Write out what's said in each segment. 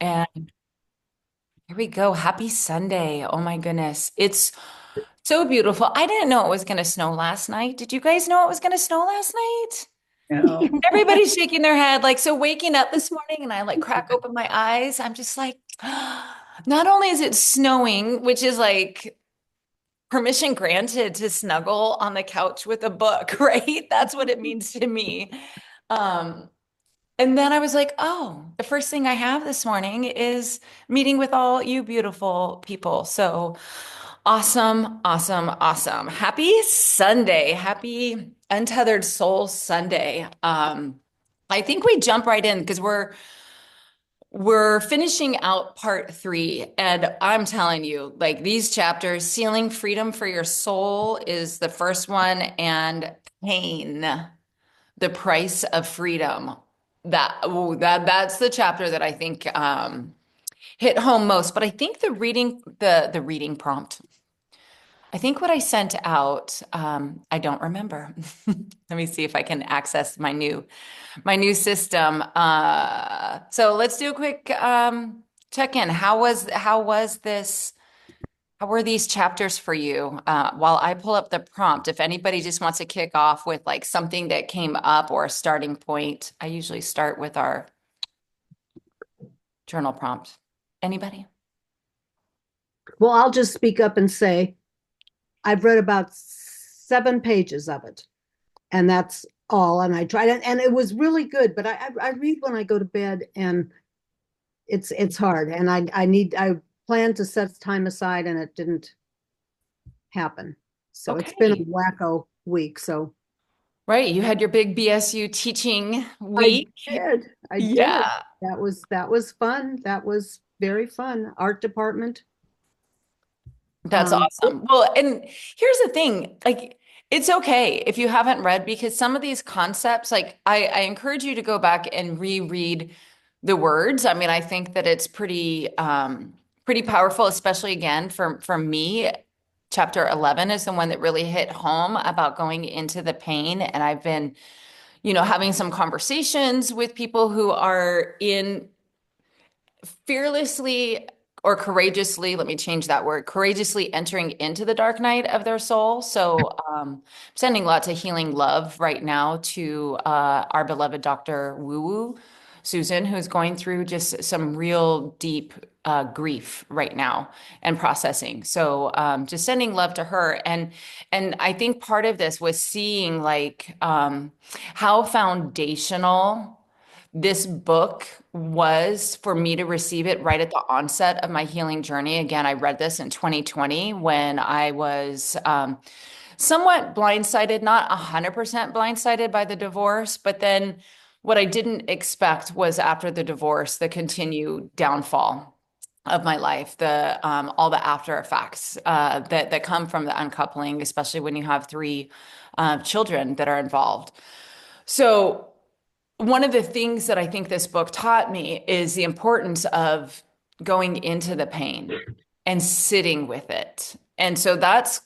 And here we go. Happy Sunday. Oh my goodness. It's so beautiful. I didn't know it was going to snow last night. Did you guys know it was going to snow last night? No. Everybody's shaking their head. Like, so waking up this morning and I like crack open my eyes, I'm just like, not only is it snowing, which is like permission granted to snuggle on the couch with a book, right? That's what it means to me. Um, And then I was like, oh, the first thing I have this morning is meeting with all you beautiful people. So awesome, awesome, awesome. Happy Sunday. Happy Untethered Soul Sunday. I think we jump right in because we're finishing out part 3. And I'm telling you, like these chapters, Sealing Freedom for Your Soul is the first one, and Pain, the Price of Freedom. That's the chapter that I think hit home most. But I think the reading prompt. I think what I sent out, I don't remember. Let me see if I can access my new system. So let's do a quick check-in. How was this? How were these chapters for you? While I pull up the prompt, if anybody just wants to kick off with like something that came up or a starting point, I usually start with our journal prompt. Anybody? Well, I'll just speak up and say I've read about 7 pages of it, and that's all. And I tried it, and it was really good. But I read when I go to bed, and it's hard. And I planned to set time aside, and it didn't happen. So it's been a Okay. wacko week. So Right. You had your big BSU teaching I week. did. I did. Yeah. That was fun. That was very fun. Art department. That's awesome. Well, and here's the thing, like it's okay if you haven't read because some of these concepts, like I encourage you to go back and reread the words. I mean, I think that it's pretty powerful, especially again for me. Chapter 11 is the one that really hit home about going into the pain. And I've been, having some conversations with people who are in fearlessly or courageously, let me change that word, courageously entering into the dark night of their soul. So, sending lots of healing love right now to our beloved Dr. Woo Woo, Susan, who's going through just some real deep grief right now and processing. So, just sending love to her. And I think part of this was seeing like how foundational this book was for me to receive it right at the onset of my healing journey. Again, I read this in 2020 when I was somewhat blindsided, not 100% blindsided by the divorce, but then what I didn't expect was after the divorce, the continued downfall of my life, the all the after effects that come from the uncoupling, especially when you have 3 children that are involved. So one of the things that I think this book taught me is the importance of going into the pain and sitting with it. And so that's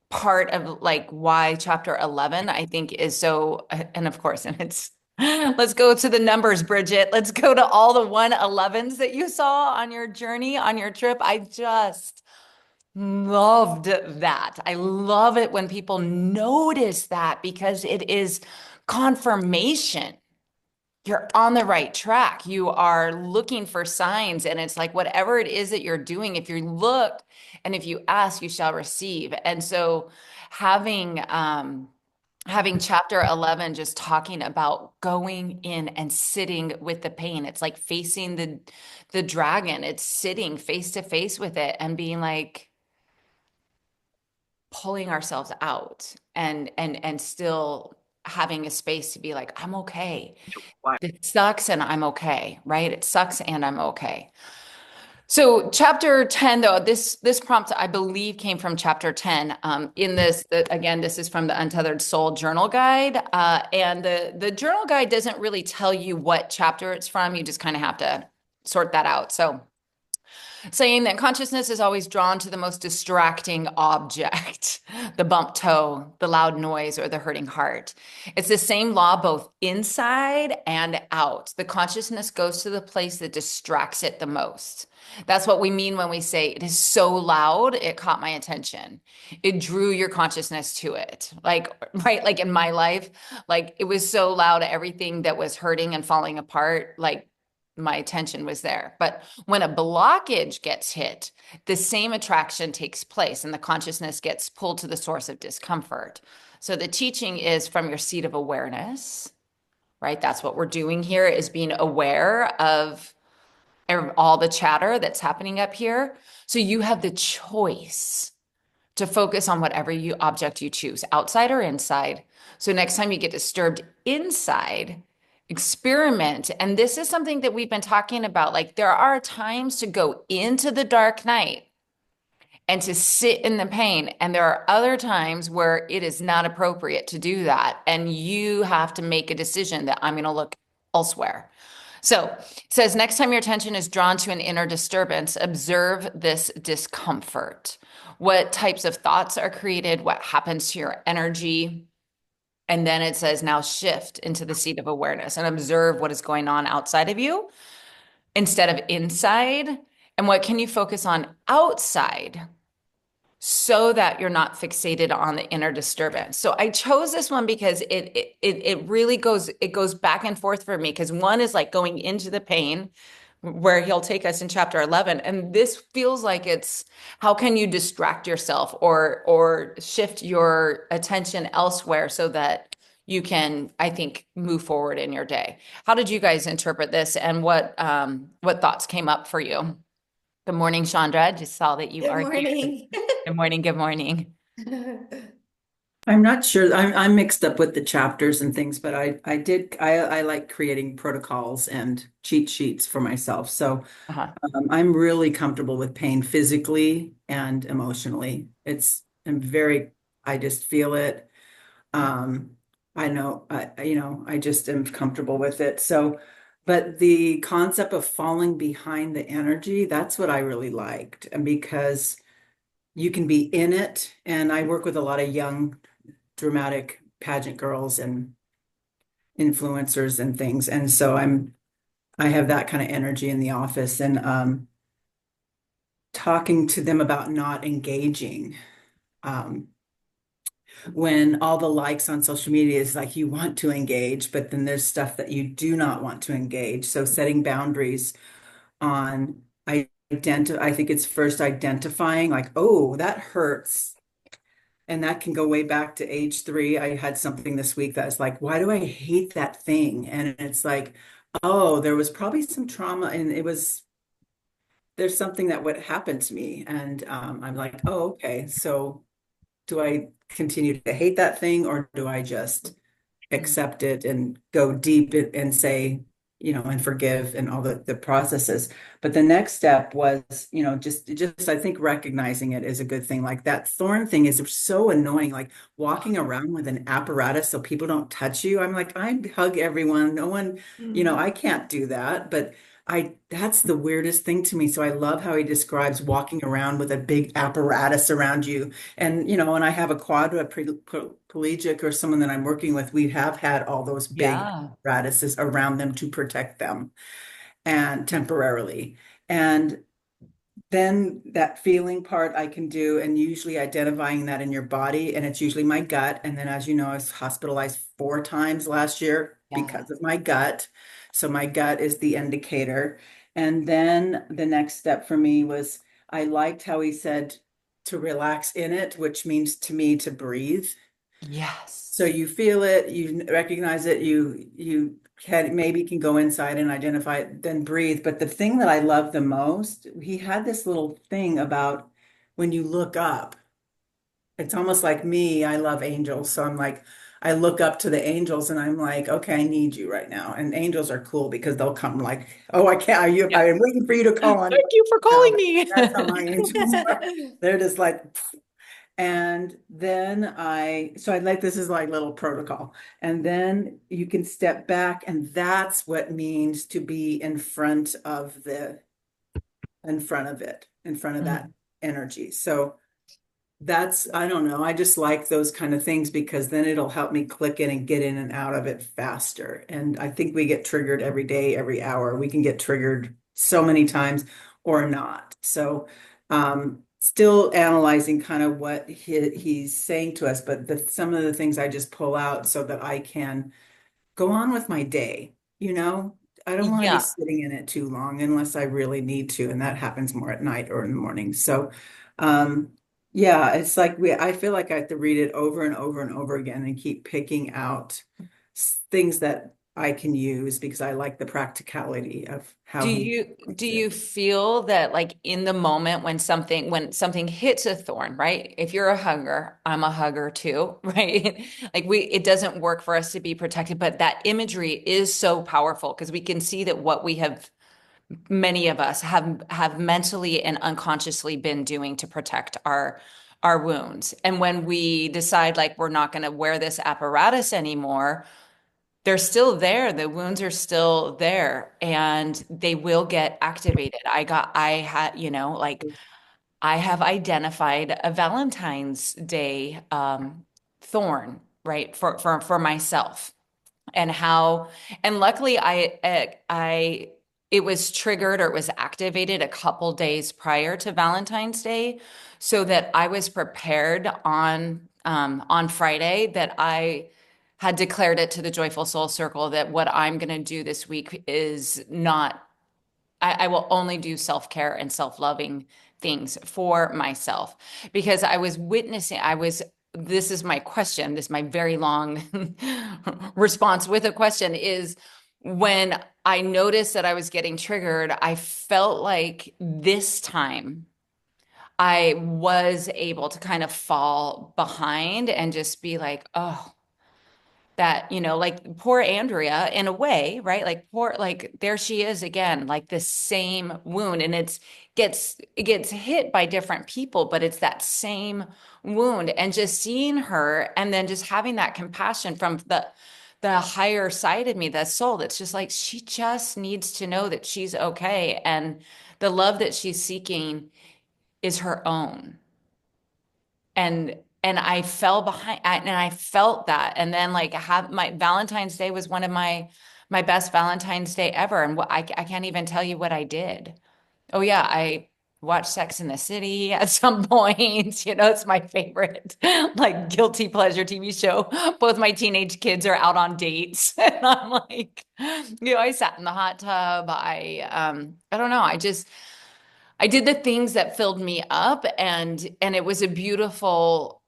part of like why chapter 11 I think is so, and of course, and it's, let's go to the numbers, Bridget. Let's go to all the 111s that you saw on your journey, on your trip. I just loved that. I love it when people notice that because it is confirmation you're on the right track. You are looking for signs, and it's like whatever it is that you're doing, if you look and if you ask, you shall receive. And so having chapter 11 just talking about going in and sitting with the pain. It's like facing the dragon. It's sitting face to face with it and being like pulling ourselves out and still having a space to be like, I'm okay. It sucks and I'm okay, right? It sucks and I'm okay. So chapter 10, though, this prompt I believe came from chapter 10. In this, again, this is from the Untethered Soul Journal Guide. And the journal guide doesn't really tell you what chapter it's from. You just kind of have to sort that out. So saying that consciousness is always drawn to the most distracting object, the bump toe, the loud noise, or the hurting heart. It's the same law both inside and out. The consciousness goes to the place that distracts it the most. That's what we mean when we say it is so loud, it caught my attention. It drew your consciousness to it. Like, right, like in my life, like it was so loud, everything that was hurting and falling apart, like my attention was there. But when a blockage gets hit, the same attraction takes place and the consciousness gets pulled to the source of discomfort. So the teaching is from your seat of awareness, right? That's what we're doing here is being aware of all the chatter that's happening up here. So you have the choice to focus on whatever object you choose, outside or inside. So next time you get disturbed inside, experiment. And this is something that we've been talking about. Like there are times to go into the dark night and to sit in the pain. And there are other times where it is not appropriate to do that. And you have to make a decision that I'm going to look elsewhere. So it says next time your attention is drawn to an inner disturbance, observe this discomfort. What types of thoughts are created? What happens to your energy? And then it says now shift into the seat of awareness and observe what is going on outside of you instead of inside. And what can you focus on outside so that you're not fixated on the inner disturbance. So I chose this one because it really goes back and forth for me because one is like going into the pain where he'll take us in chapter 11 and this feels like it's how can you distract yourself or shift your attention elsewhere so that you can, I think, move forward in your day. How did you guys interpret this and what thoughts came up for you? Good morning, Chandra. I just saw that you Good are here. morning. Good morning. Good morning. I'm not sure. I'm mixed up with the chapters and things, but I like creating protocols and cheat sheets for myself. So Uh-huh. I'm really comfortable with pain physically and emotionally. I just feel it. Um, I know, I just am comfortable with it. So, but the concept of falling behind the energy, that's what I really liked. And because you can be in it, and I work with a lot of young dramatic pageant girls and influencers and things. And so I have that kind of energy in the office and talking to them about not engaging. Um, when all the likes on social media is like you want to engage, but then there's stuff that you do not want to engage. So setting boundaries on I think it's first identifying like, oh, that hurts. And that can go way back to age 3. I had something this week that's like, why do I hate that thing? And it's like, oh, there was probably some trauma and there's something that would happen to me. And I'm like, oh, okay. So do I continue to hate that thing or do I just accept it and go deep and say, and forgive and all the processes. But the next step was, just I think recognizing it is a good thing. Like that thorn thing is so annoying, like walking around with an apparatus so people don't touch you. I'm like, I hug everyone. No one, I can't do that. But that's the weirdest thing to me. So I love how he describes walking around with a big apparatus around you. And, when I have a quadriplegic or someone that I'm working with, we have had all those big Yeah. apparatuses around them to protect them and temporarily. And then that feeling part I can do, and usually identifying that in your body, and it's usually my gut. And then, as you know, I was hospitalized 4 times last year Yeah. because of my gut. So my gut is the indicator. And then the next step for me was I liked how he said to relax in it, which means to me to breathe. So Yes. you feel it, you recognize it, you maybe can go inside and identify it, then breathe. But the thing that I love the most, he had this little thing about when you look up, it's almost like me, I love angels. So I'm like, I look up to the angels and I'm like, okay, I need you right now. And angels are cool because they'll come like, oh, I can't, Yeah. I'm waiting for you to call on. Thank you for calling me. That's how my angels are. They're just like, and then so I like this is like little protocol. And then you can step back, and that's what means to be in front of the in front of it, in front of that Mhm. energy. So that's, I don't know. I just like those kind of things because then it'll help me click in and get in and out of it faster. And I think we get triggered every day, every hour. We can get triggered so many times or not. So, still analyzing kind of what he's saying to us, but some of the things I just pull out so that I can go on with my day, you know? I don't want to be Yeah. sitting in it too long unless I really need to, and that happens more at night or in the morning. So, um, yeah, it's like I feel like I have to read it over and over and over again and keep picking out things that I can use because I like the practicality of how he Do puts you it. feel that like in the moment when something hits a thorn, right? If you're a hugger, I'm a hugger too, right? Like it doesn't work for us to be protected, but that imagery is so powerful because we can see that what we have many of us have mentally and unconsciously been doing to protect our wounds. And when we decide like we're not going to wear this apparatus anymore, they're still there. The wounds are still there and they will get activated. I had, like I have identified a Valentine's Day thorn, right, for myself and how, and luckily I it was triggered or it was activated a couple days prior to Valentine's Day so that I was prepared on Friday that I had declared it to the Joyful Soul Circle that what I'm going to do this week is not, I will only do self-care and self-loving things for myself because I was witnessing, this is my question, this is my very long response with a question is when I noticed that I was getting triggered, I felt like this time I was able to kind of fall behind and just be like, oh, that, like poor Andrea in a way, right? Like poor, like there she is again, like the same wound. And it gets hit by different people, but it's that same wound. And just seeing her and then just having that compassion from the higher side of me, the soul that's just like she just needs to know that she's okay. And the love that she's seeking is her own and I fell behind and I felt that and then like have my Valentine's Day was one of my best Valentine's Day ever and I can't even tell you what I did. Oh yeah, I watched Sex in the City at some point. It's my favorite like guilty pleasure TV show. Both my teenage kids are out on dates and I'm like I sat in the hot tub. I don't know. I did the things that filled me up and it was a beautiful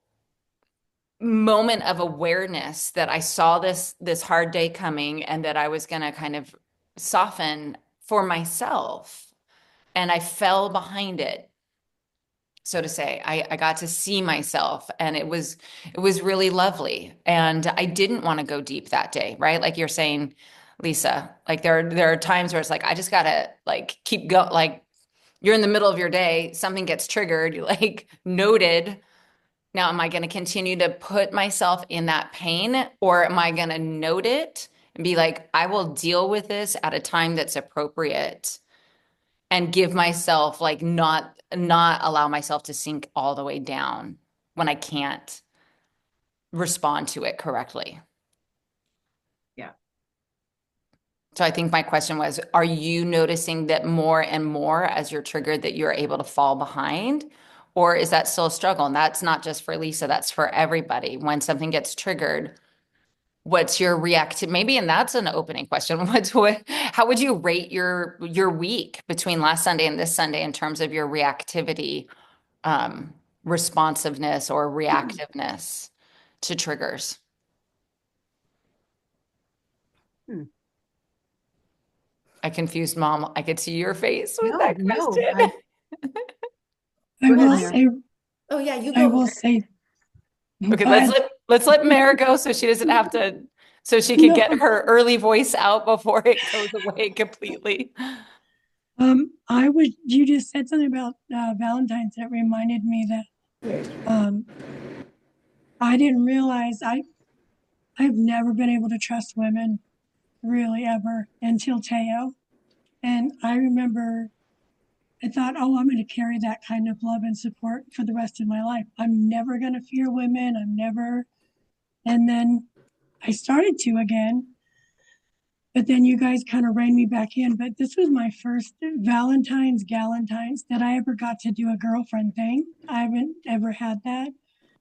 moment of awareness that I saw this hard day coming and that I was going to kind of soften for myself and I fell behind it so to say. I got to see myself and it was really lovely and I didn't want to go deep that day, right? Like you're saying, Lisa, like there are times where it's like I just got to like keep going, like you're in the middle of your day, something gets triggered, you like noted. Now, am I going to continue to put myself in that pain or am I going to note it and be like, I will deal with this at a time that's appropriate and give myself like not allow myself to sink all the way down when I can't respond to it correctly. Yeah. So I think my question was, are you noticing that more and more as you're triggered that you're able to fall behind? Or is that still a struggle? And that's not just for Lisa, that's for everybody. When something gets triggered, what's your react maybe? And that's an opening question. How would you rate your week between last Sunday and this Sunday in terms of your reactivity, um, responsiveness or reactiveness to triggers? Hmm. I confused mom. I could see your face with No, that no, question. go I ahead, will Mary. say, Oh yeah, you I go, will Mary. say, Okay, go ahead. let's let Mary go so she doesn't have to, so she can No, get her early voice out before it goes away completely. you just said something about Valentine's that reminded me that I didn't realize I've never been able to trust women really ever until Teo. And I remember I thought, oh, I'm going to carry that kind of love and support for the rest of my life. I'm never going to fear women. I'm never. And then I started to again, but then you guys kind of reined me back in. But this was my first Galentine's that I ever got to do a girlfriend thing. I haven't ever had that.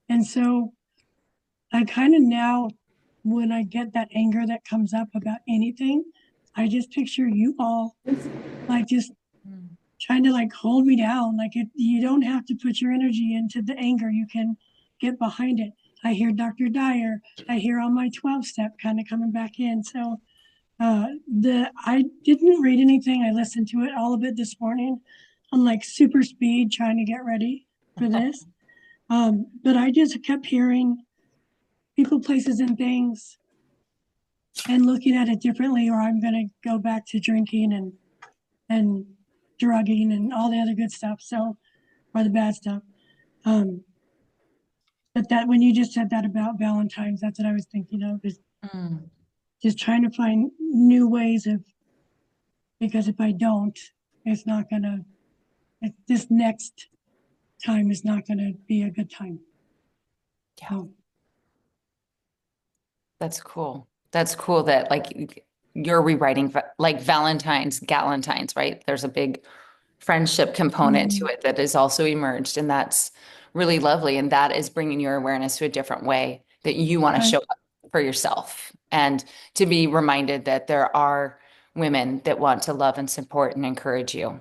And so I kind of now, when I get that anger that comes up about anything, I just picture you all like just trying to like hold me down. Like you don't have to put your energy into the anger. You can get behind it. I hear Dr. Dyer. I hear on my 12 step kind of coming back in. So I didn't read anything. I listened to it, all of it this morning on like super speed, trying to get ready for this. But I just kept hearing people, places, and things and looking at it differently, or I'm going to go back to drinking and drugging and all the other good stuff. So, or the bad stuff. But that when you just said that about Valentine's, that's what I was thinking of, is just trying to find new ways of, because if I don't, it's not gonna, this next time is not gonna be a good time. Yeah. That's cool. That's cool that like you're rewriting like Valentine's, Galentine's, right? There's a big friendship component to it that is also emerged, and that's really lovely. And that is bringing your awareness to a different way that you want to show up for yourself, and to be reminded that there are women that want to love and support and encourage you.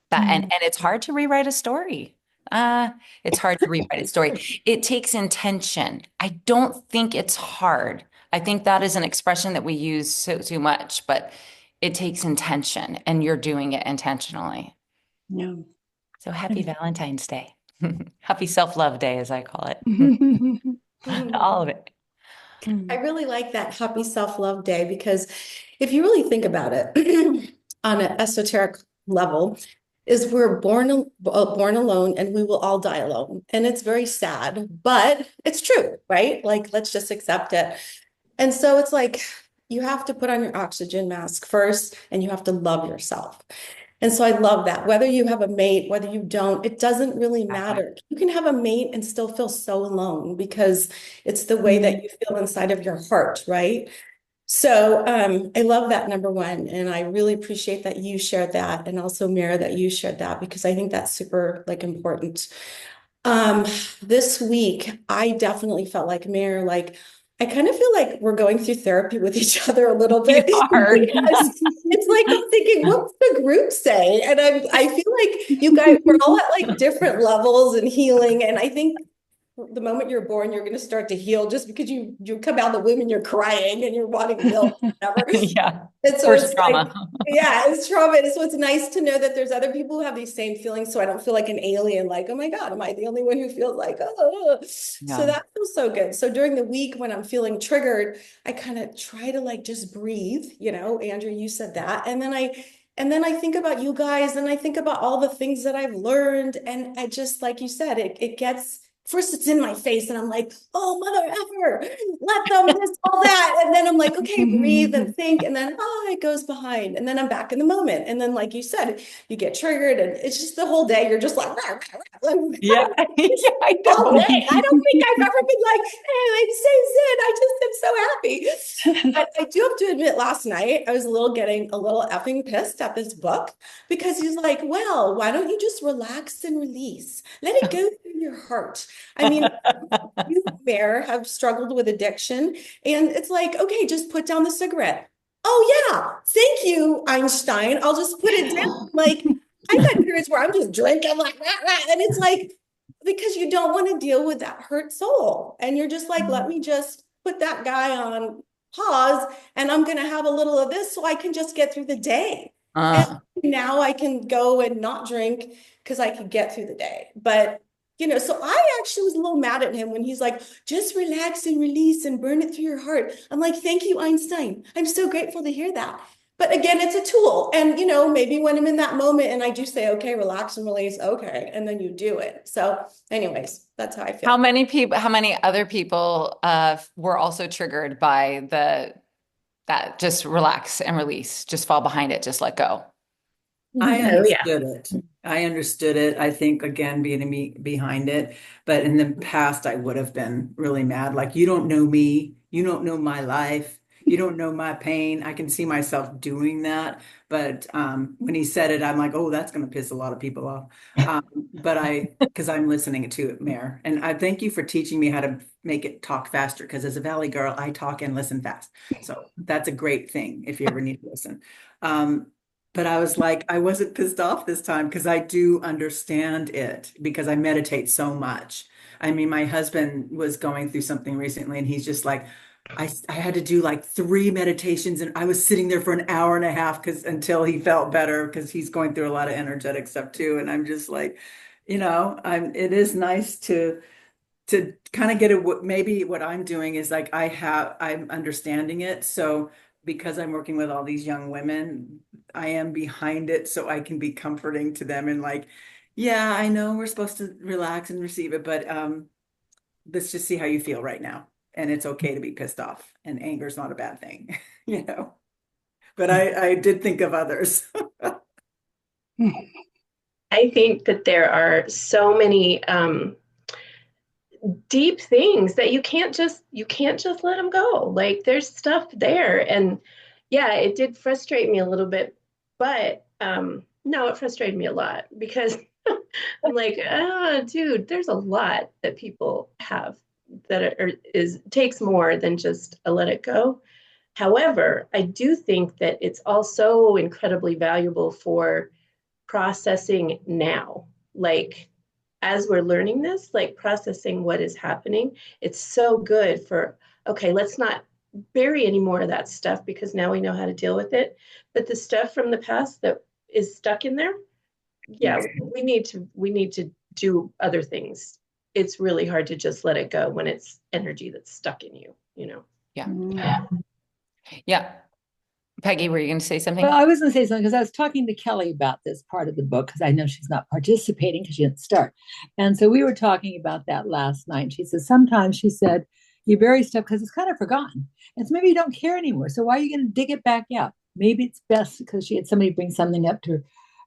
That and it's hard to rewrite a story. It's hard to rewrite a story. It takes intention. I don't think it's hard. I think that is an expression that we use so too much, but it takes intention, and you're doing it intentionally. No. So happy Valentine's Day. Happy self-love day, as I call it. All of it. I really like that happy self-love day, because if you really think about it on an esoteric level, is we're born alone and we will all die alone. And it's very sad, but it's true, right? Like, let's just accept it. And so it's like you have to put on your oxygen mask first, and you have to love yourself. And so I love that. Whether you have a mate, whether you don't, it doesn't really matter. You can have a mate and still feel so alone, because it's the way that you feel inside of your heart, right? So I love that, number one. And I really appreciate that you shared that, and also Mira, that you shared that, because I think that's super like important. This week, I definitely felt like Mira, like I kind of feel like we're going through therapy with each other a little bit. Because it's like I'm thinking, what's the group say? And I feel like you guys, we're all at like different levels and healing. And I think the moment you're born, you're going to start to heal, just because you come out of the womb and you're crying and you're wanting milk, whatever. Yeah. And so First it's trauma. like, yeah, it's trauma. And so it's nice to know that there's other people who have these same feelings. So I don't feel like an alien, like, oh my God, am I the only one who feels like, oh, so that feels so good. So during the week when I'm feeling triggered, I kind of try to like just breathe, Andrew, you said that. And then I think about you guys, and I think about all the things that I've learned. And I just, like you said, it gets, first it's in my face and I'm like, oh, mother effer, let them miss all that. And then I'm like, okay, breathe and think. And then, it goes behind. And then I'm back in the moment. And then, like you said, you get triggered, and it's just the whole day. You're just like, rah, rah, rah. Yeah. I all know. day. I don't think I've ever been like, hey, I'm so zen. I just am so happy. But I do have to admit, last night, I was getting a little effing pissed at this book, because he's like, well, why don't you just relax and release? Let it go through your heart. I mean, you, Bear, have struggled with addiction, and it's like, okay, just put down the cigarette. Oh yeah, thank you, Einstein. I'll just put it down. Like, I've had periods where I'm just drinking, like, rah, rah, and it's like, because you don't want to deal with that hurt soul, and you're just like, let me just put that guy on pause, and I'm going to have a little of this so I can just get through the day. And now I can go and not drink because I can get through the day. But so I actually was a little mad at him when he's like, just relax and release and burn it through your heart. I'm like, thank you, Einstein. I'm so grateful to hear that. But again, it's a tool. And, maybe when I'm in that moment and I do say, okay, relax and release. Okay. And then you do it. So anyways, that's how I feel. How many other people were also triggered by that just relax and release, just fall behind it, just let go? I understood it. I understood it. I think again, being me behind it, but in the past, I would have been really mad. Like, you don't know me, you don't know my life, you don't know my pain. I can see myself doing that, but when he said it, I'm like, oh, that's going to piss a lot of people off. Because I'm listening to it, Mayor, and I thank you for teaching me how to make it talk faster. Because as a Valley girl, I talk and listen fast, so that's a great thing if you ever need to listen. Um, but I was like, I wasn't pissed off this time because I do understand it because I meditate so much. I mean, my husband was going through something recently and he's just like, I had to do like 3 meditations and I was sitting there for an hour and a half because until he felt better because he's going through a lot of energetic stuff too. And I'm just like, it is nice to kind of get it. Maybe what I'm doing is like I'm understanding it. So because I'm working with all these young women, I am behind it so I can be comforting to them and like, yeah, I know we're supposed to relax and receive it, but let's just see how you feel right now. And it's okay to be pissed off, and anger is not a bad thing, you know. But I did think of others. I think that there are so many deep things that you can't just let them go. Like there's stuff there, and yeah, it did frustrate me a little bit, but no, it frustrated me a lot because I'm like, dude, there's a lot that people have that is takes more than just a let it go. However, I do think that it's also incredibly valuable for processing now. Like as we're learning this, like processing what is happening, it's so good for, okay, let's not bury any more of that stuff because now we know how to deal with it. But the stuff from the past that is stuck in there, yeah, we need to do other things. It's really hard to just let it go when it's energy that's stuck in you, you know. Yeah. Mm. Yeah. Peggy, were you going to say something? Well, I was going to say something because I was talking to Kelly about this part of the book because I know she's not participating because she didn't start. And so we were talking about that last night. She said, sometimes she said, you bury stuff because it's kind of forgotten. It's maybe you don't care anymore. So why are you going to dig it back out? Maybe it's best because she had somebody bring something up to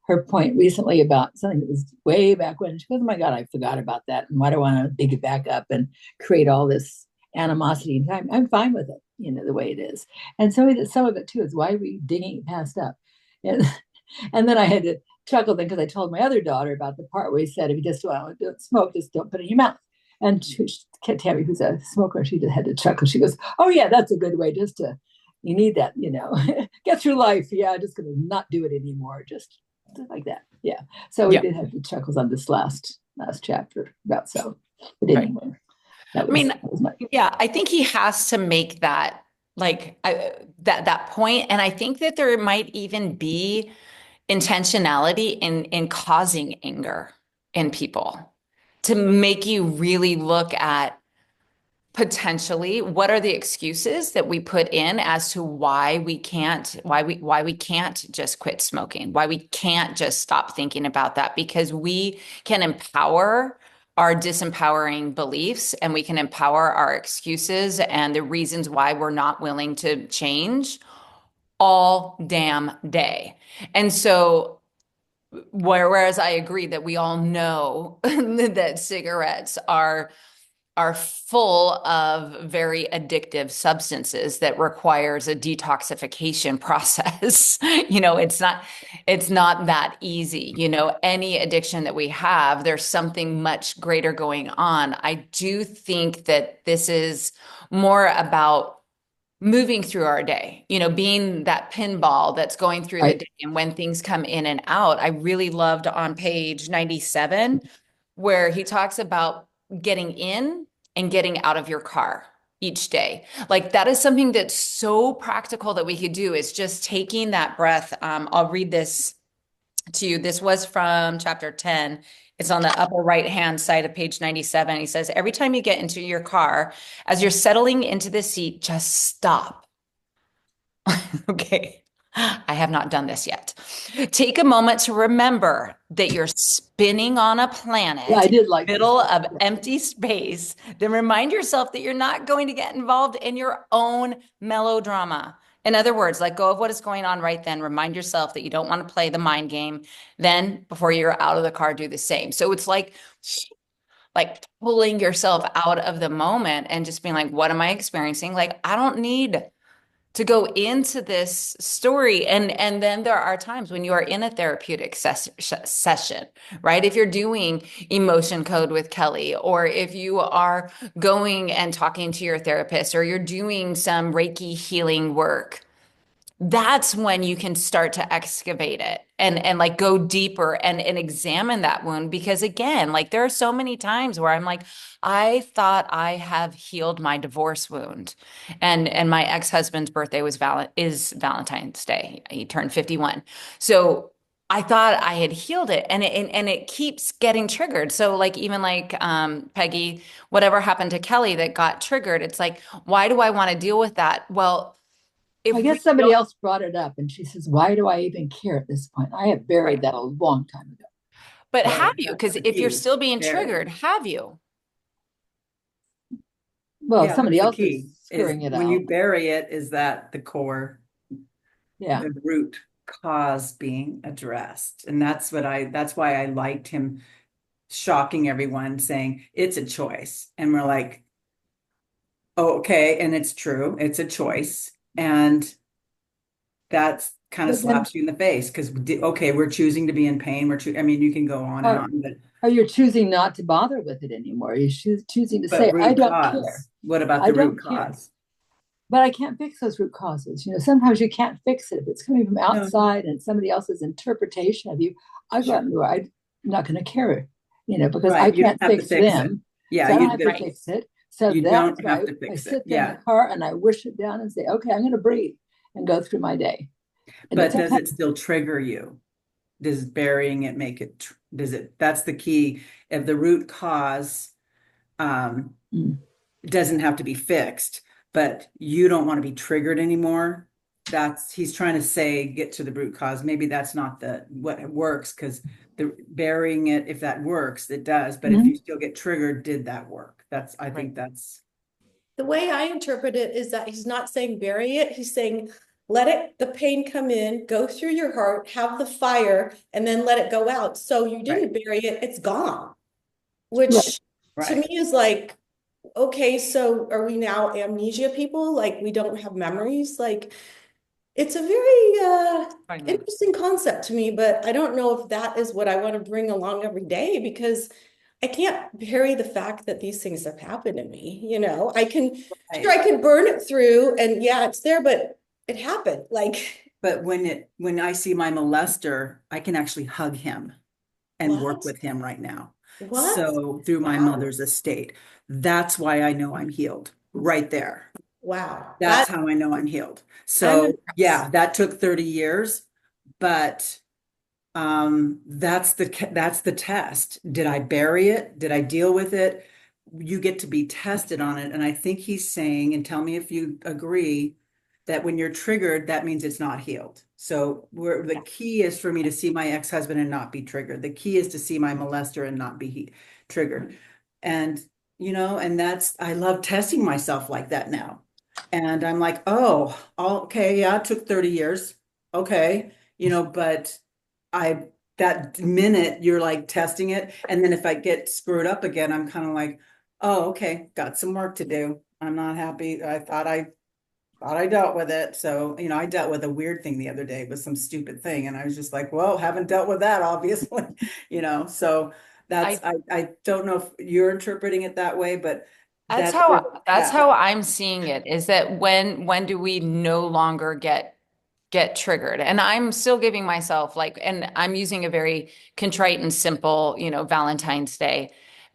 her point recently about something that was way back when. She goes, oh my God, I forgot about that. And why do I want to dig it back up and create all this animosity and time? I'm fine with it, the way it is. And so some of it too is why are we digging past up? And, and then I had to chuckle then because I told my other daughter about the part where he said, if you just don't smoke, just don't put it in your mouth. And Tammy, who's a smoker, she just had to chuckle. She goes, oh yeah, that's a good way you need that, get through life. Yeah, I'm just going to not do it anymore. Just like that. Yeah. So we did have the chuckles on this last chapter about so. But anyway, I think he has to make that that point, and I think that there might even be intentionality in causing anger in people to make you really look at potentially what are the excuses that we put in as to why we can't just quit smoking, why we can't just stop thinking about that, because we can empower our disempowering beliefs and we can empower our excuses and the reasons why we're not willing to change all damn day. And so whereas I agree that we all know that cigarettes are full of very addictive substances that requires a detoxification process. It's not that easy. Any addiction that we have, there's something much greater going on. I do think that this is more about moving through our day, being that pinball that's going through the day. And when things come in and out, I really loved on page 97 where he talks about getting in and getting out of your car each day. Like that is something that's so practical that we could do, is just taking that breath. I'll read this to you. This was from chapter 10. It's on the upper right-hand side of page 97. He says, every time you get into your car, as you're settling into the seat, just stop. Okay. I have not done this yet. Take a moment to remember that you're spinning on a planet I did like in the middle of empty space. Then remind yourself that you're not going to get involved in your own melodrama. In other words, let go of what is going on right then. Remind yourself that you don't want to play the mind game. Then, before you're out of the car, do the same. So it's like pulling yourself out of the moment and just being like, what am I experiencing? Like, I don't need to go into this story. And then there are times when you are in a therapeutic session, right? If you're doing emotion code with Kelly, or if you are going and talking to your therapist, or you're doing some Reiki healing work, that's when you can start to excavate it and like go deeper and examine that wound. Because again, like there are so many times where I'm like, I thought I have healed my divorce wound. And my ex-husband's birthday is Valentine's Day. He turned 51. So I thought I had healed it, and it keeps getting triggered. So like even like Peggy, whatever happened to Kelly that got triggered, it's like, why do I want to deal with that? Well, if I we guess somebody don't, else brought it up and she says, why do I even care at this point? I have buried right. that a long time ago. But Right. have you? That's Because the if you're key. still being Very. triggered, have you? Well, Yeah, somebody that's the else key. is Is screwing it when out. you bury it, is that the core, Yeah. the root cause being addressed. And that's why I liked him shocking everyone, saying it's a choice. And we're like, oh, okay. And it's true. It's a choice. And that's kind of But then slaps you in the face because, okay, we're choosing to be in pain. I mean, you can go on and are, on, but are you choosing not to bother with it anymore? You're choosing to say, I root don't care. cause. What about I the root don't care. cause? But I can't fix those root causes. Sometimes you can't fix it. If it's coming from No. outside and somebody else's interpretation of you, I go out and go, I'm not going to care, because I Right. You don't can't have to fix fix it. them. Yeah, So I don't have to Right. fix it. So you that's don't why have to I fix it. sit there in Yeah. the car and I wish it down and say, okay, I'm going to breathe and go through my day. And But does it still trigger you? Does burying it make it, that's the key. If the root cause Mm. doesn't have to be fixed, but you don't want to be triggered anymore. He's trying to say, get to the root cause. Maybe that's not what works, because the burying it, if that works, it does. But if you still get triggered, did that work? I think that's. The way I interpret it is that he's not saying bury it. He's saying let the pain come in, go through your heart, have the fire, and then let it go out. So you didn't bury it, it's gone. Which to me is like, okay, so are we now amnesia people? Like we don't have memories? Like it's a very interesting concept to me, but I don't know if that is what I want to bring along every day, because I can't bury the fact that these things have happened to me. I can, sure, I can burn it through and yeah, it's there, but it happened. Like, But when I see my molester, I can actually hug him and work what? with him right now. What? So through my Wow. mother's estate, that's why I know I'm healed right there. Wow. That's how I know I'm healed. So yeah, that took 30 years, but that's the test. Did I bury it? Did I deal with it? You get to be tested on it. And I think he's saying, and tell me if you agree, that when you're triggered, that means it's not healed. So the key is for me to see my ex-husband and not be triggered. The key is to see my molester and not be triggered. And and I love testing myself like that now. And I'm like, oh, okay, yeah, it took 30 years. Okay, but that minute you're like testing it. And then if I get screwed up again, I'm kind of like, oh, okay, got some work to do. I'm not happy. I thought I dealt with it. So, I dealt with a weird thing the other day with some stupid thing. And I was just like, well, haven't dealt with that, obviously, so I don't know if you're interpreting it that way, but That's where how I'm seeing it, is that when do we no longer get triggered? And I'm still giving myself and I'm using a very contrite and simple, Valentine's Day.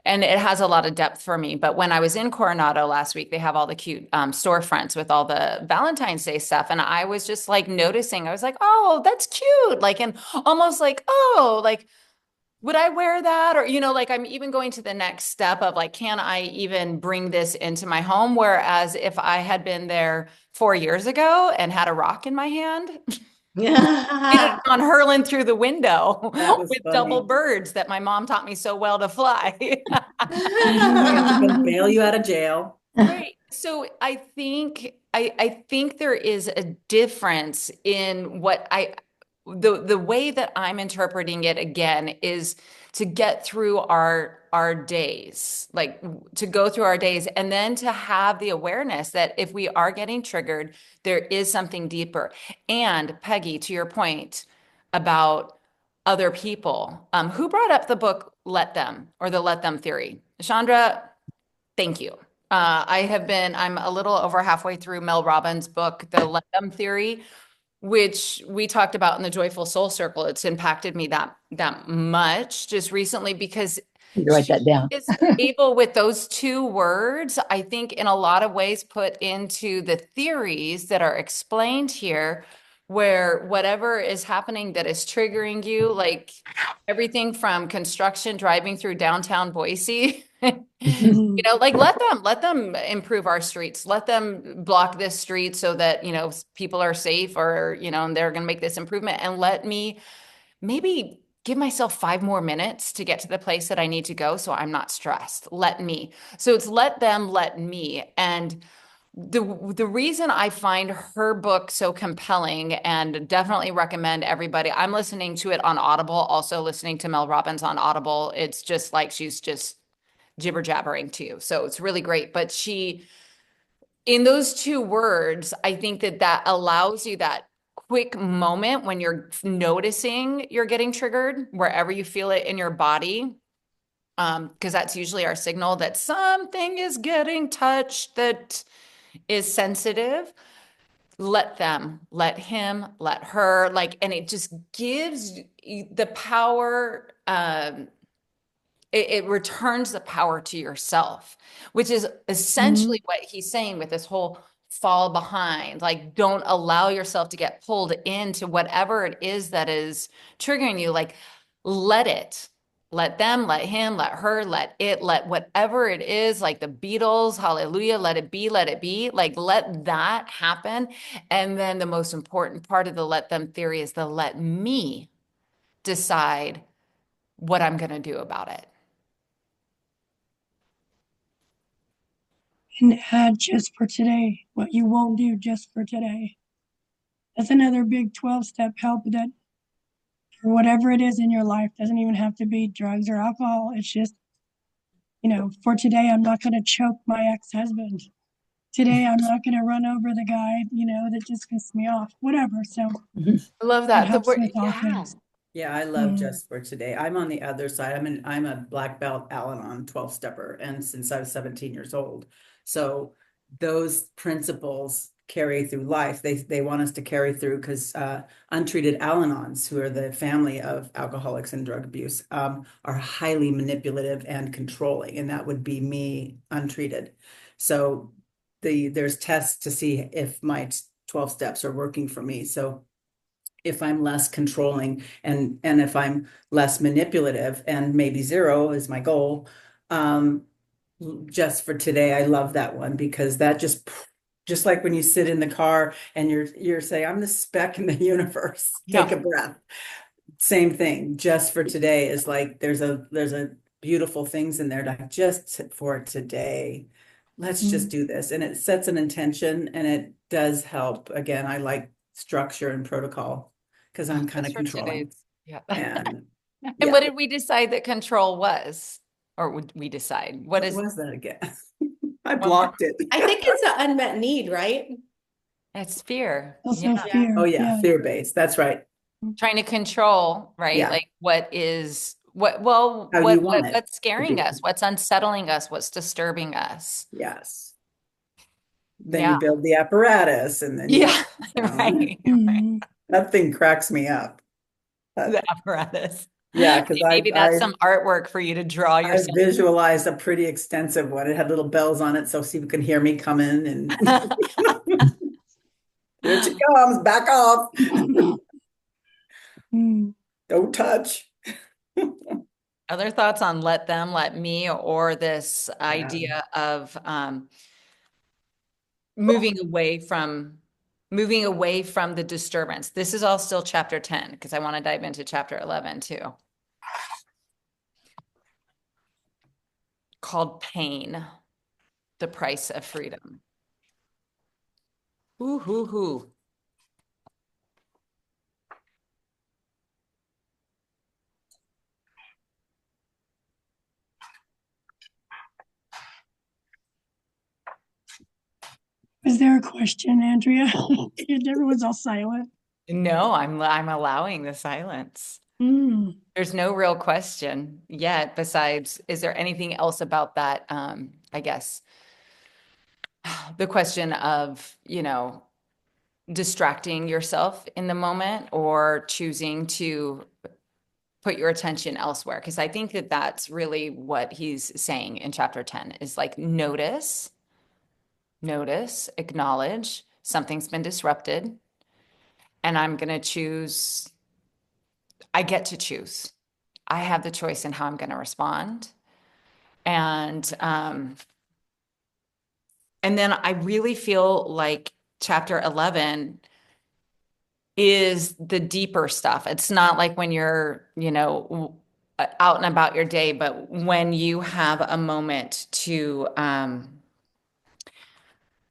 And it has a lot of depth for me. But when I was in Coronado last week, they have all the cute storefronts with all the Valentine's Day stuff. And I was just noticing, I was like, oh, that's cute. And almost oh, would I wear that? Or, I'm even going to the next step of can I even bring this into my home? Whereas if I had been there 4 years ago and had a rock in my hand, Yeah. on hurling through the window that was with funny. double birds that my mom taught me so well to fly. We have to come bail you out of jail. Right. So I think I think there is a difference in the way that I'm interpreting it again is to get through our days, like to go through our days and then to have the awareness that if we are getting triggered, there is something deeper. And Peggy, to your point about other people, who brought up the book Let Them or the Let Them theory? Chandra, thank you. I'm a little over halfway through Mel Robbins' book, The Let Them Theory, which we talked about in the Joyful Soul Circle. It's impacted me that much just recently because You write that down. is able with those two words, I think in a lot of ways put into the theories that are explained here, where whatever is happening that is triggering you, like everything from construction driving through downtown Boise, like let them improve our streets. Let them block this street so that, people are safe or, and they're going to make this improvement and let me maybe give myself 5 more minutes to get to the place that I need to go so I'm not stressed. Let me. So it's let them, let me. And the reason I find her book so compelling and definitely recommend everybody. I'm listening to it on Audible, also listening to Mel Robbins on Audible. It's just like she's just jibber jabbering to you. So it's really great. But in those two words, I think that allows you that quick moment when you're noticing you're getting triggered, wherever you feel it in your body. Because that's usually our signal that something is getting touched that is sensitive. Let them, let him, let her, and it just gives you the power. It returns the power to yourself, which is essentially what he's saying with this whole fall behind. Like, don't allow yourself to get pulled into whatever it is that is triggering you. Like, let it, let them, let him, let her, let it, let whatever it is, like the Beatles, hallelujah, let it be, let it be. Like, let that happen. And then the most important part of the let them theory is the let me decide what I'm going to do about it. And add just for today, what you won't do just for today. That's another big 12-step help that for whatever it is in your life, doesn't even have to be drugs or alcohol. It's just, for today, I'm not going to choke my ex-husband. Today, I'm not going to run over the guy, that just pissed me off, whatever. So I love it that. helps with all things. Yeah, I love Just for Today. I'm on the other side. I'm a black belt Al-Anon 12-stepper, and since I was 17 years old. So those principles carry through life. They want us to carry through because untreated Al-Anons, who are the family of alcoholics and drug abuse, are highly manipulative and controlling, and that would be me untreated. So there's tests to see if my 12 steps are working for me. So if I'm less controlling and if I'm less manipulative, and maybe zero is my goal. Just for today, I love that one because that just like when you sit in the car and you're saying, I'm the speck in the universe. Take a breath. Same thing. Just for today is like there's a beautiful things in there to just for today. Let's just do this. And it sets an intention and it does help. Again, I like structure and protocol because I'm kind of controlling. Yeah. And And what did we decide that control was? Or would we decide? what was that again? I blocked it. I think it's an unmet need, right? It's fear. Also fear. Oh yeah, fear-based. That's right. Trying to control, right? Yeah. Like what's scaring us, what's unsettling us, what's disturbing us. Yes. Then you build the apparatus and then right. That thing cracks me up. The apparatus. Yeah, because maybe that's some artwork for you to draw yourself. I visualized a pretty extensive one. It had little bells on it so people can hear me coming and here she comes, back off. Don't touch. Other thoughts on let them, let me, or this idea of moving away from the disturbance. This is all still chapter 10 because I want to dive into chapter 11 too. Called Pain, the Price of Freedom. Ooh, hoo, hoo. Is there a question, Andrea? Everyone's all silent. No, I'm allowing the silence. Mm. There's no real question yet besides, is there anything else about that? I guess the question of, distracting yourself in the moment or choosing to put your attention elsewhere. Because I think that that's really what he's saying in chapter 10 is like notice, acknowledge something's been disrupted, and I'm going to choose. I get to choose. I have the choice in how I'm going to respond. And then I really feel like chapter 11 is the deeper stuff. It's not like when you're, out and about your day, but when you have a moment to,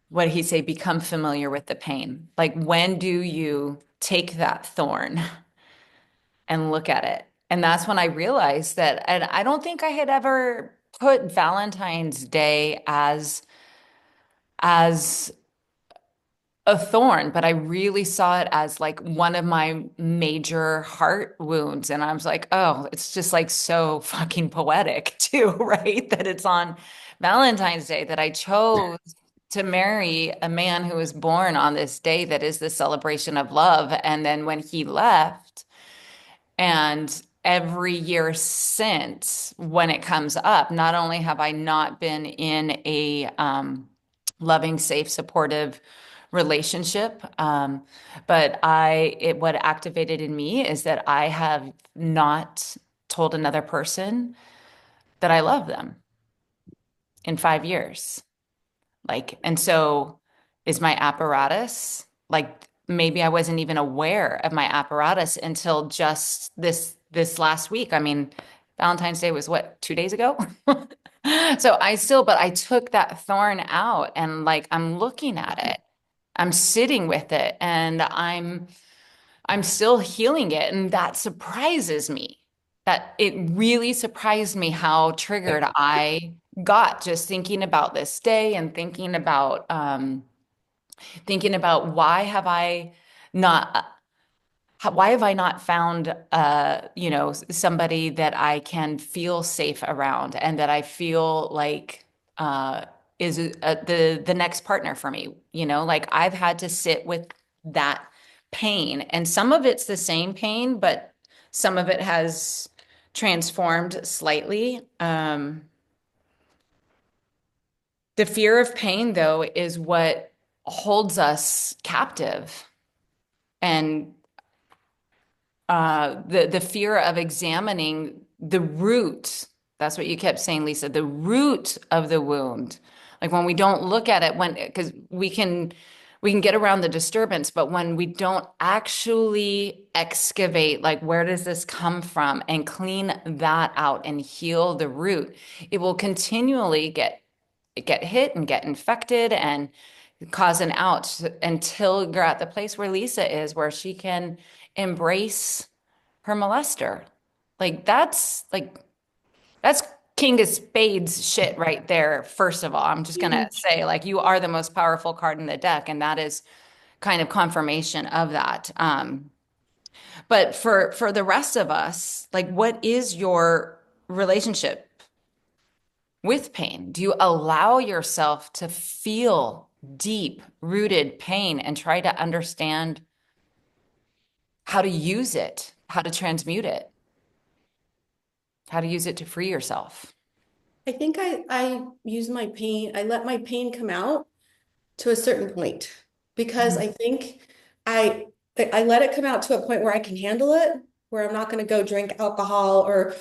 what did he say, become familiar with the pain. Like, when do you take that thorn and look at it? And that's when I realized that, and I don't think I had ever put Valentine's Day as a thorn, but I really saw it as like one of my major heart wounds. And I was like, oh, it's just like so fucking poetic too, right? That it's on Valentine's Day that I chose to marry a man who was born on this day that is the celebration of love. And then when he left, and every year since, when it comes up, not only have I not been in a loving, safe, supportive relationship, but what activated in me is that I have not told another person that I love them in 5 years. Like, and so is my apparatus, like maybe I wasn't even aware of my apparatus until just this last week. I mean, Valentine's Day was what, 2 days ago? So but I took that thorn out and like I'm looking at it. I'm sitting with it and I'm still healing it. And that surprises me. That it really surprised me how triggered I got just thinking about this day and thinking about not why have I not found somebody that I can feel safe around and that I feel like is the next partner for me, like I've had to sit with that pain, and some of it's the same pain, but some of it has transformed slightly. The fear of pain, though, is what holds us captive. And the fear of examining the root, that's what you kept saying, Lisa, the root of the wound. Like when we don't look at it, because we can get around the disturbance, but when we don't actually excavate, like where does this come from, and clean that out and heal the root, it will continually get hit and get infected and cause an out until you're at the place where Lisa is, where she can embrace her molester. Like that's King of Spades shit right there. First of all, I'm just gonna say, like, you are the most powerful card in the deck, and that is kind of confirmation of that. But for the rest of us, like, what is your relationship with pain? Do you allow yourself to feel deep rooted pain and try to understand how to use it, how to transmute it, how to use it to free yourself? I think I use my pain, I let my pain come out to a certain point because I think I I let it come out to a point where I can handle it, where I'm not going to go drink alcohol or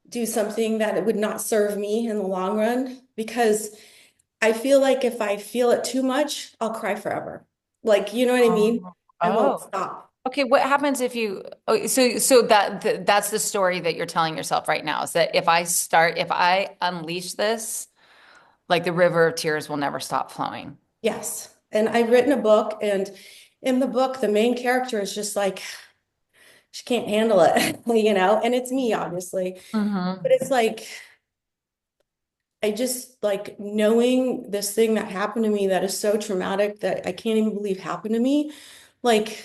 do something that it would not serve me in the long run because I feel like if I feel it too much, I'll cry forever. Like, you know what I mean? Oh, I won't oh. stop. Okay, what happens if you, oh, so that's the story that you're telling yourself right now, is that if I unleash this, like the river of tears will never stop flowing. Yes. And I've written a book, and in the book, the main character is just like, she can't handle it, and it's me, obviously. Mm-hmm. But it's like, I just like knowing this thing that happened to me that is so traumatic that I can't even believe happened to me. Like,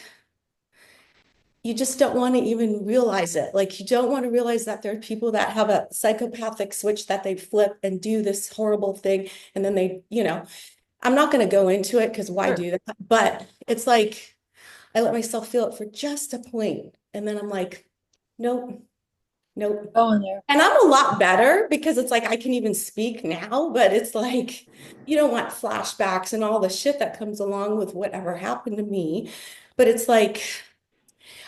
you just don't want to even realize it. Like, you don't want to realize that there are people that have a psychopathic switch that they flip and do this horrible thing. And then I'm not going to go into it because why Sure. do that? But it's like, I let myself feel it for just a point, and then I'm like, nope, nope. Go in there. And I'm a lot better because it's like I can even speak now, but it's like you don't want flashbacks and all the shit that comes along with whatever happened to me. But it's like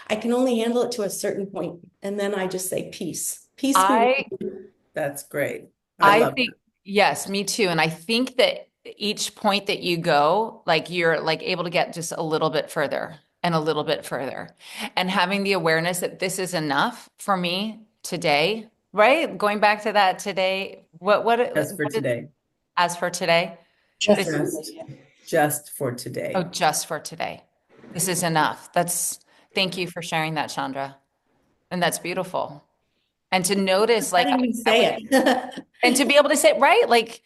I can only handle it to a certain point, and then I just say peace, peace be with I you. That's great. I I love think, yes, me too. And I think that each point that you go, like you're like able to get just a little bit further and a little bit further. And having the awareness that this is enough for me today, right? Going back to that today, that. Just for what is, today. as for today, Just this, Just, just for oh, today. just for today. This is enough. Thank you for sharing that, Chandra. And that's beautiful. And to notice, I like, didn't even say it. and to be able to say, right, like,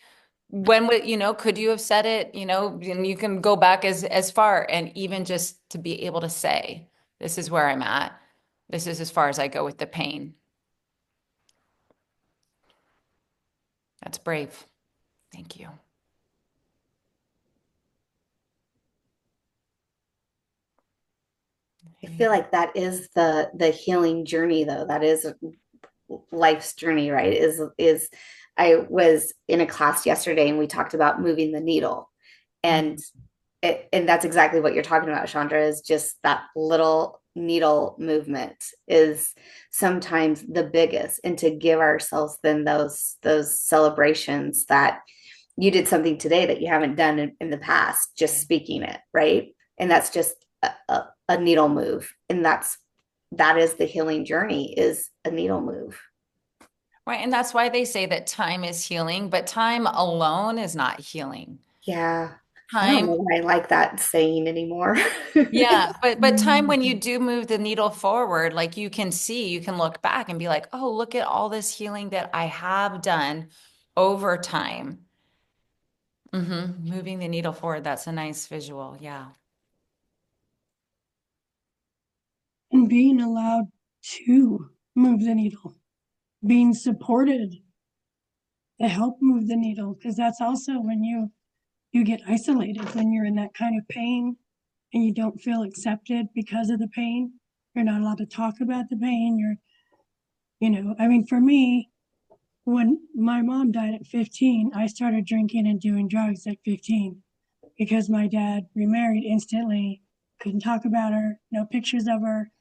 when would, could you have said it, and you can go back as far, and even just to be able to say, this is where I'm at. This is as far as I go with the pain. That's brave. Thank you. I feel like that is the healing journey though. That is life's journey, right? Is I was in a class yesterday and we talked about moving the needle. And and that's exactly what you're talking about, Chandra, is just that little needle movement is sometimes the biggest. And to give ourselves then those celebrations that you did something today that you haven't done in the past, just speaking it, right? And that's just a needle move. And that is the healing journey, is a needle move. Right. And that's why they say that time is healing, but time alone is not healing. Yeah. I don't Time, know why I like that saying anymore. yeah, but time when you do move the needle forward, like you can see, you can look back and be like, oh, look at all this healing that I have done over time. Moving the needle forward, that's a nice visual. Yeah. And being allowed to move the needle, being supported to help move the needle, because that's also when you get isolated, when you're in that kind of pain and you don't feel accepted because of the pain. You're not allowed to talk about the pain. I mean, for me, when my mom died at 15, I started drinking and doing drugs at 15 because my dad remarried instantly, couldn't talk about her, no pictures of her.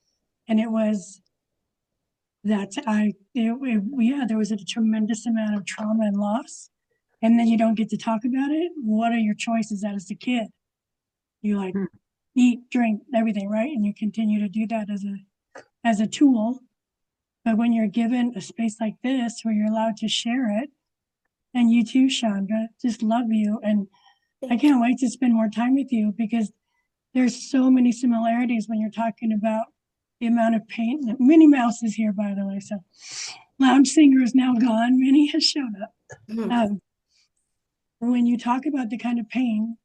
And it was that yeah, there was a tremendous amount of trauma and loss. And then you don't get to talk about it. What are your choices as a kid? You like eat, drink, everything, right? And you continue to do that as a tool. But when you're given a space like this where you're allowed to share it, and you too, Chandra, just love you. And I can't wait to spend more time with you because there's so many similarities when you're talking about the amount of pain. Minnie Mouse is here, by the way. So Lounge Singer is now gone. Minnie has shown up. When you talk about the kind of pain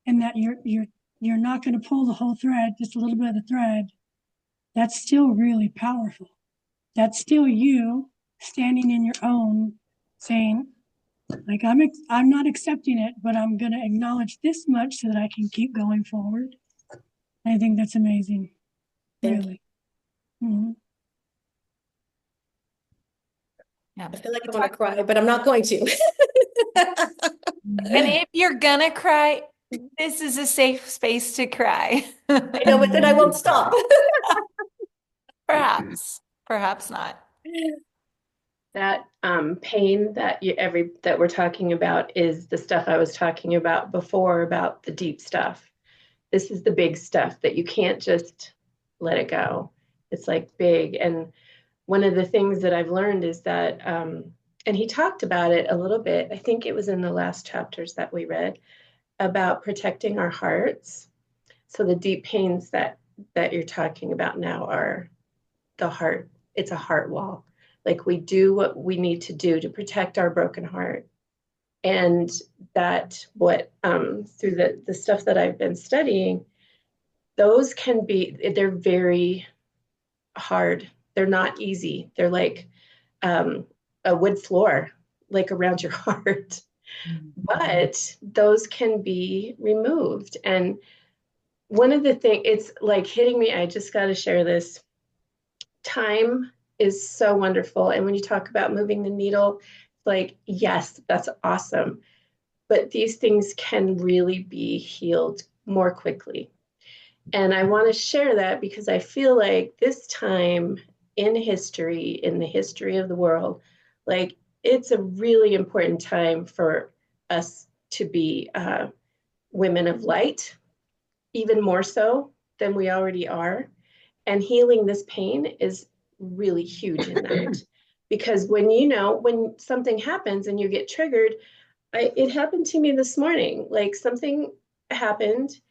and that you're not going to pull the whole thread, just a little bit of the thread, that's still really powerful. That's still you standing in your own, saying, like, I'm not accepting it, but I'm going to acknowledge this much so that I can keep going forward. I think that's amazing. Really. Mm-hmm. Yeah. I feel like I want to cry, but I'm not going to. And if you're gonna cry, this is a safe space to cry. I know, but then I won't stop. Perhaps, perhaps not. That pain that that we're talking about is the stuff I was talking about before, about the deep stuff. This is the big stuff that you can't just let it go. It's like big. And one of the things that I've learned is that, and he talked about it a little bit, I think it was in the last chapters that we read, about protecting our hearts. So the deep pains that you're talking about now are the heart. It's a heart wall. Like we do what we need to do to protect our broken heart. And that what through the stuff that I've been studying, those can be, they're very hard. They're not easy. They're like a wood floor, like around your heart. But those can be removed. And one of the things, it's like hitting me, I just got to share this. Time is so wonderful. And when you talk about moving the needle, like, yes, that's awesome. But these things can really be healed more quickly. And I want to share that because I feel like this time in history, in the history of the world, like it's a really important time for us to be women of light, even more so than we already are. And healing this pain is really huge in that. Because when something happens and you get triggered, it happened to me this morning. Like something happened,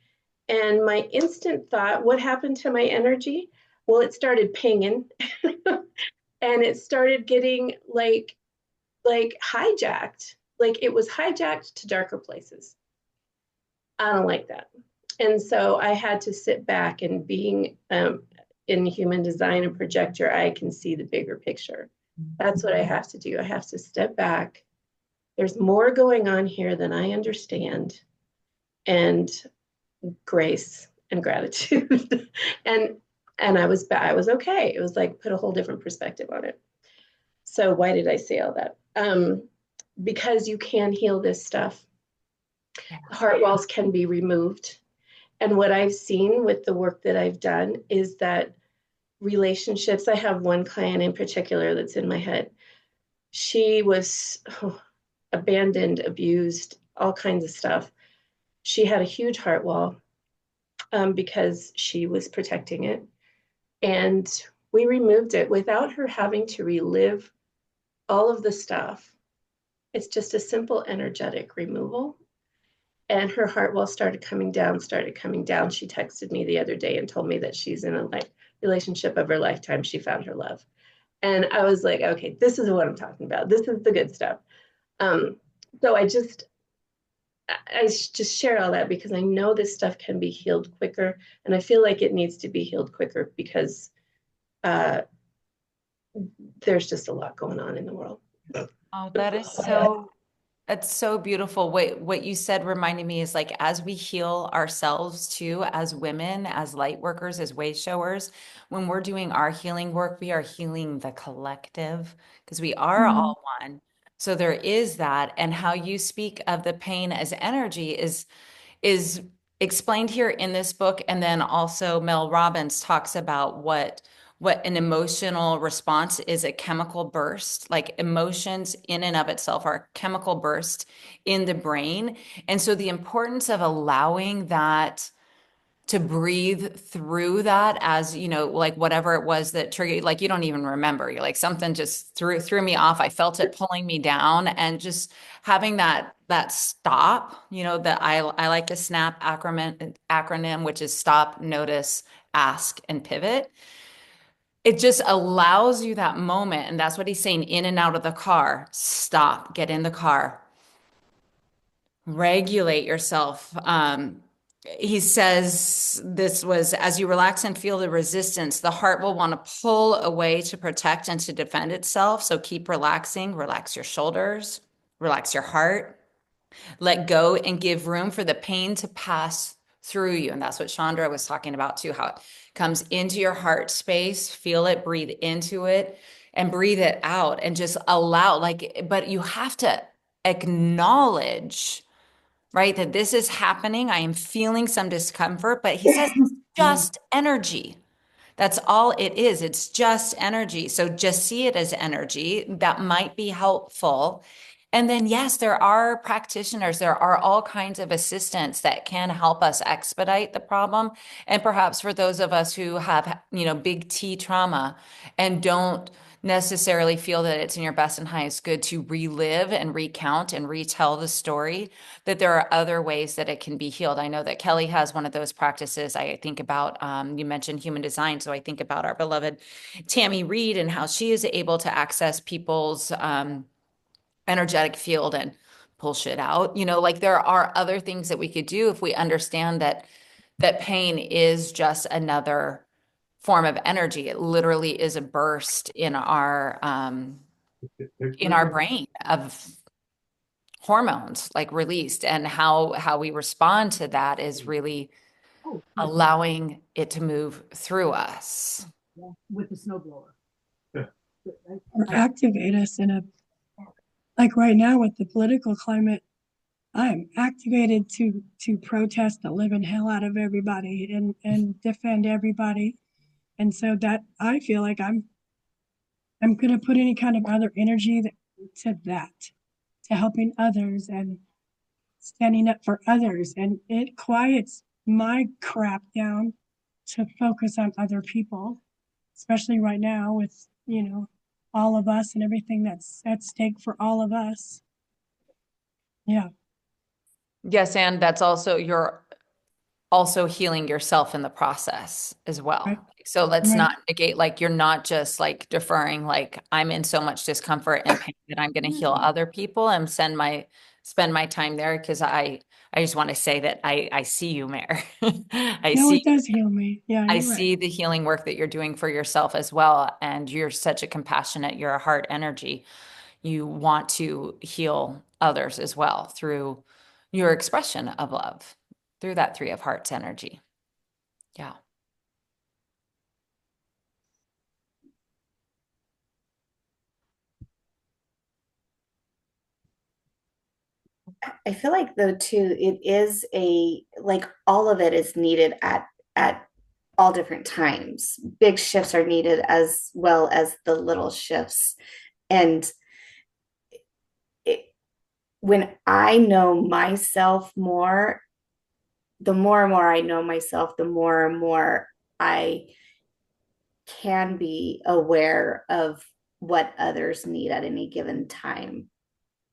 and my instant thought, what happened to my energy? Well, it started pinging and it started getting like hijacked. Like it was hijacked to darker places. I don't like that. And so I had to sit back, and being in human design and projector, I can see the bigger picture. That's what I have to do. I have to step back. There's more going on here than I understand. And grace and gratitude. and I was okay. It was like put a whole different perspective on it. So why did I say all that? Because you can heal this stuff. Heart walls can be removed. And what I've seen with the work that I've done is that relationships, I have one client in particular that's in my head. She was abandoned, abused, all kinds of stuff. She had a huge heart wall because she was protecting it. And we removed it without her having to relive all of the stuff. It's just a simple energetic removal. And her heart wall started coming down. She texted me the other day and told me that she's in a relationship of her lifetime. She found her love. And I was like, okay, this is what I'm talking about. This is the good stuff. So I just share all that because I know this stuff can be healed quicker. And I feel like it needs to be healed quicker because there's just a lot going on in the world. Oh, that's so beautiful. What you said reminded me is like as we heal ourselves too, as women, as light workers, as way showers, when we're doing our healing work, we are healing the collective because we are all one. So there is that. And how you speak of the pain as energy is explained here in this book. And then also Mel Robbins talks about what an emotional response is, a chemical burst. Like emotions in and of itself are a chemical burst in the brain. And so the importance of allowing that to breathe through that, as you know, like whatever it was that triggered, like you don't even remember. You're like, something just threw me off. I felt it pulling me down, and just having that stop, that I like the SNAP acronym, which is stop, notice, ask, and pivot. It just allows you that moment. And that's what he's saying, in and out of the car. Stop, get in the car, regulate yourself. He says this was, as you relax and feel the resistance, the heart will want to pull away to protect and to defend itself. So keep relaxing, relax your shoulders, relax your heart, let go and give room for the pain to pass through you. And that's what Chandra was talking about too, how it comes into your heart space, feel it, breathe into it and breathe it out, and just allow, but you have to acknowledge, right, that this is happening. I am feeling some discomfort, but he says it's just energy. That's all it is. It's just energy. So just see it as energy. That might be helpful. And then, yes, there are practitioners, there are all kinds of assistants that can help us expedite the problem. And perhaps for those of us who have, big T trauma and necessarily feel that it's in your best and highest good to relive and recount and retell the story, that there are other ways that it can be healed. I know that Kelly has one of those practices. I think about, you mentioned human design. So I think about our beloved Tammy Reed and how she is able to access people's energetic field and pull shit out. Like there are other things that we could do if we understand that pain is just another form of energy. It literally is a burst in our brain of hormones like released, and how we respond to that is really allowing it to move through us. Yeah, with the snowblower. Or activate us like right now with the political climate. I'm activated to protest the living hell out of everybody and defend everybody. And so that I feel like I'm gonna put any kind of other energy to helping others and standing up for others. And it quiets my crap down to focus on other people, especially right now with, all of us and everything that's at stake for all of us. Yeah. Yes, and that's also you're also healing yourself in the process as Right. well. So let's Right. not negate, like you're not just like deferring, like I'm in so much discomfort and pain that I'm going to heal other people and spend my time there, because I just want to say that I see you, Mare. I No, it see does heal me. Yeah, I you're right. see the healing work that you're doing for yourself as well. And you're such a compassionate, you're a heart energy. You want to heal others as well through your expression of love, through that Three of Hearts energy. Yeah. I feel like though too, it is like all of it is needed at all different times. Big shifts are needed as well as the little shifts. And it, when I know myself more, the more and more I know myself, the more and more I can be aware of what others need at any given time.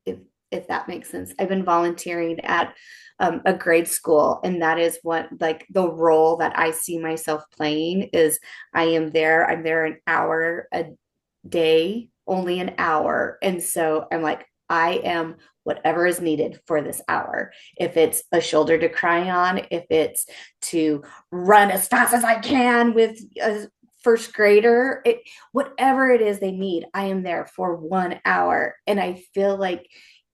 if if that makes sense. I've been volunteering at a grade school, and that is what like the role that I see myself playing is I'm there an hour a day, only an hour. And so I'm like, I am whatever is needed for this hour. If it's a shoulder to cry on, if it's to run as fast as I can with a first grader, whatever it is they need, I am there for 1 hour. And I feel like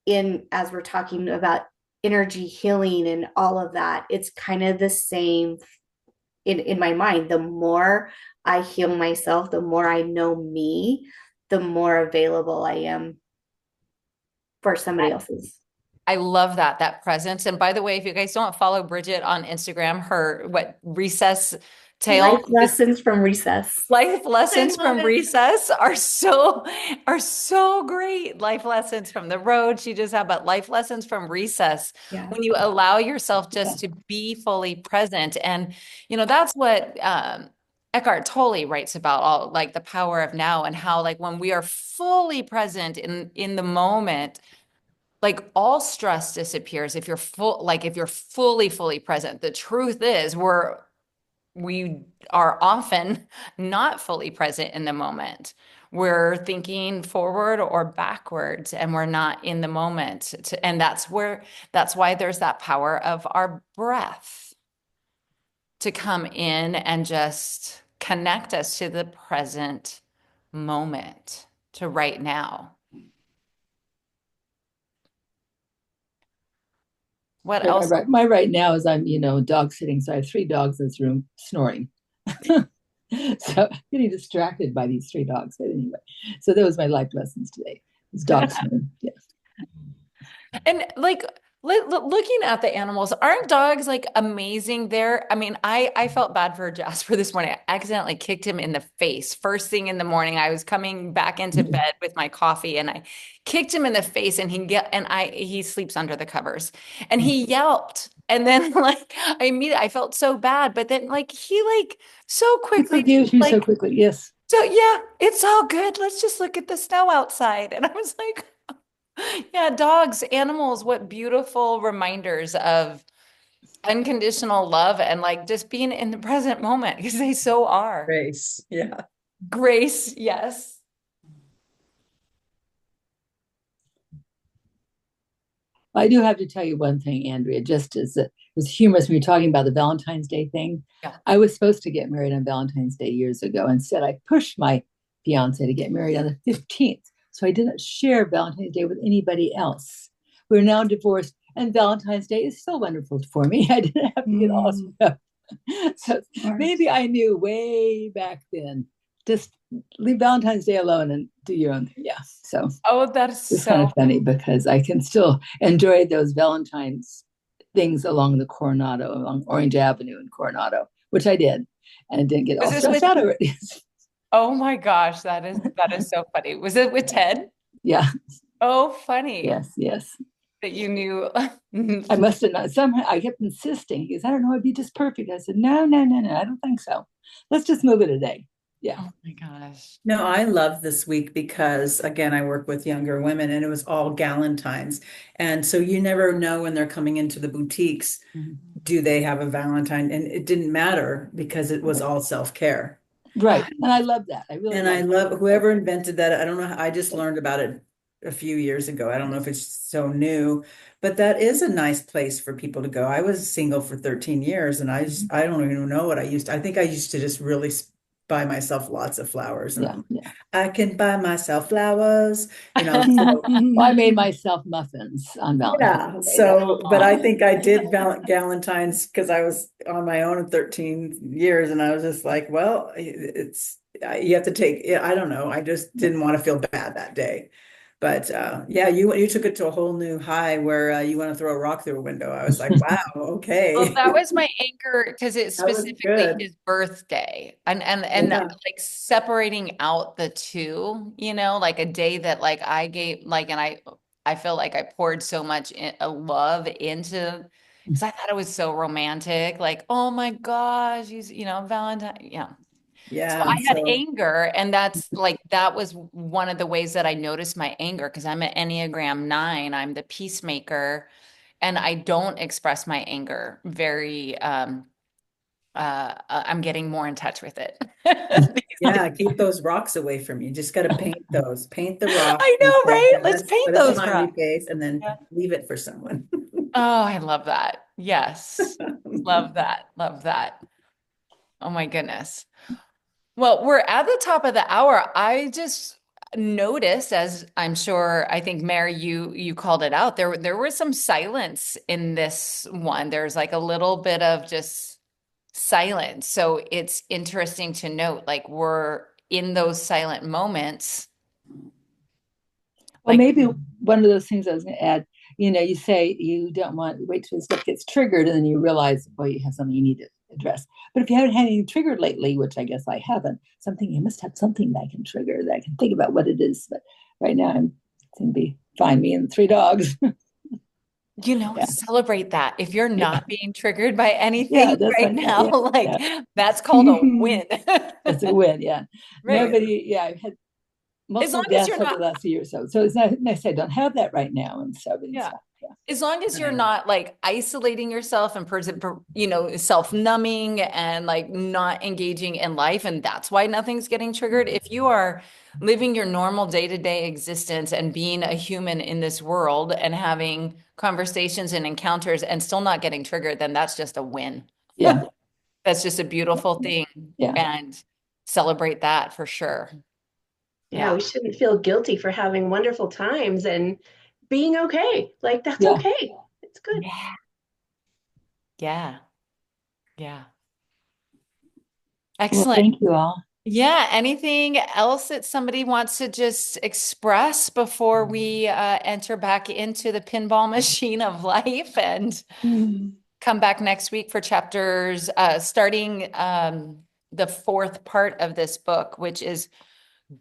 in as we're talking about energy healing and all of that, it's kind of the same in my mind. The more I heal myself, the more I know me, the more available I am for somebody else's. I love that presence. And by the way, if you guys don't follow Bridget on Instagram, her recess Life tale, lessons from recess. life lessons love from it. recess are so great. Life lessons from the road. She just had, but life lessons from recess. Yeah. When you allow yourself just to be fully present, and that's what Eckhart Tolle writes about, all like the power of now, and how like when we are fully present in the moment, like all stress disappears if you're fully present. The truth is we are often not fully present in the moment. We're thinking forward or backwards, and we're not in the moment. And that's why there's that power of our breath to come in and just connect us to the present moment, to right now. What Right, else? my right now is I'm, dog sitting. So I have 3 dogs in this room snoring. So getting distracted by these 3 dogs. But anyway, so that was my life lessons today. It's dog snoring. Yes. And like looking at the animals, aren't dogs like amazing there? I mean, I felt bad for Jasper this morning. I accidentally kicked him in the face first thing in the morning. I was coming back into bed with my coffee, and I kicked him in the face, and he sleeps under the covers, and he yelped. And then like I felt so bad, but then like he like so He quickly forgives me so like quickly. Yes. So yeah, it's all good. Let's just look at the snow outside. And I was like, yeah, dogs, animals, what beautiful reminders of unconditional love and like just being in the present moment because they so are. Grace. Yeah. Grace, yes. I do have to tell you one thing, Andrea, just as it was humorous when you're talking about the Valentine's Day thing. Yeah. I was supposed to get married on Valentine's Day years ago. Instead, I pushed my fiance to get married on the 15th. So I didn't share Valentine's Day with anybody else. We're now divorced, and Valentine's Day is so wonderful for me. I didn't have to get all stuff. So maybe I knew way back then. Just leave Valentine's Day alone and do your own thing. Yeah. So Oh, that is it's kind so of funny because I can still enjoy those Valentine's things along the Coronado, along Orange Avenue in Coronado, which I did, and didn't get Was all this stressed with out over it. Oh my gosh, that is so funny. Was it with Ted? Yeah. Oh, funny Yes. Yes. that you knew. I must have not. Somehow I kept insisting because I don't know. It'd be just perfect. I said, no, no, no, no. I don't think so. Let's just move it a day. Yeah. Oh my gosh. No, I love this week because again, I work with younger women and it was all Galentine's. And so you never know when they're coming into the boutiques, do they have a Valentine? And it didn't matter because it was all self-care. Right. And I love that. I really And I love love whoever invented that. I don't know. I just learned about it a few years ago. I don't know if it's so new, but that is a nice place for people to go. I was single for 13 years and I don't even know what I used. I think I used to just really buy myself lots of flowers Yeah. and Yeah. I can buy myself flowers, so Well, I made myself muffins on yeah. Valentine's Day. So, but I think I did Galentine's because I was on my own in 13 years and I was just like, well, it's you have to take it. I don't know. I just didn't want to feel bad that day. But yeah, you took it to a whole new high where you want to throw a rock through a window. I was like, wow, Well, okay. that was my anchor because it's That was specifically good. his birthday and Yeah. like separating out the two, like a day that like I gave like and I feel like I poured so much love into because I thought it was so romantic. Like, oh my gosh, Valentine. Yeah. So I Yeah. had So anger, and that was one of the ways that I noticed my anger because I'm an Enneagram 9. I'm the peacemaker, and I don't express my anger very I'm getting more in touch with it. yeah, keep those rocks away from you. Just got to paint those. Paint the rock I and know, say, right? Let's yes, paint put a those smiley rocks. face and then Yeah. leave it for someone. Oh, I love that. Yes. Love that. Love that. Oh my goodness. Well, we're at the top of the hour. I just noticed, as I'm sure, I think Mary, you called it out. There was some silence in this one. There's like a little bit of just silence. So it's interesting to note, like we're in those silent moments. Well, Like, maybe one of those things I was going to add, you say you don't want to wait till the stuff gets triggered and then you realize, boy, you have something you need to address. But if you haven't had anything triggered lately, which I guess I haven't, you must have something that I can trigger that I can think about what it is. But right now I'm seem to be fine, me and the 3 dogs. Yeah. celebrate that. If you're Yeah. not being triggered by Yeah, anything that's right right. Yeah, now, yeah, like yeah. that's called a win. That's a win. Yeah. Right. Nobody, yeah, I've had As long mostly as deaths you're over not, the last year or so. So it's not nice. I don't have that right now. And so, yeah. yeah. As long as you're Right. not like isolating yourself and self-numbing and like not engaging in life, and that's why nothing's getting triggered. If you are living your normal day-to-day existence and being a human in this world and having conversations and encounters and still not getting triggered, then that's just a win. Yeah. That's just a beautiful thing. Yeah. And celebrate that for sure. Yeah, we shouldn't feel guilty for having wonderful times and being okay. Like that's Yeah. okay. It's good. Yeah. Yeah. Yeah. Well, Excellent. thank you all. Yeah. Anything else that somebody wants to just express before we enter back into the pinball machine of life and come back next week for chapters starting the fourth part of this book, which is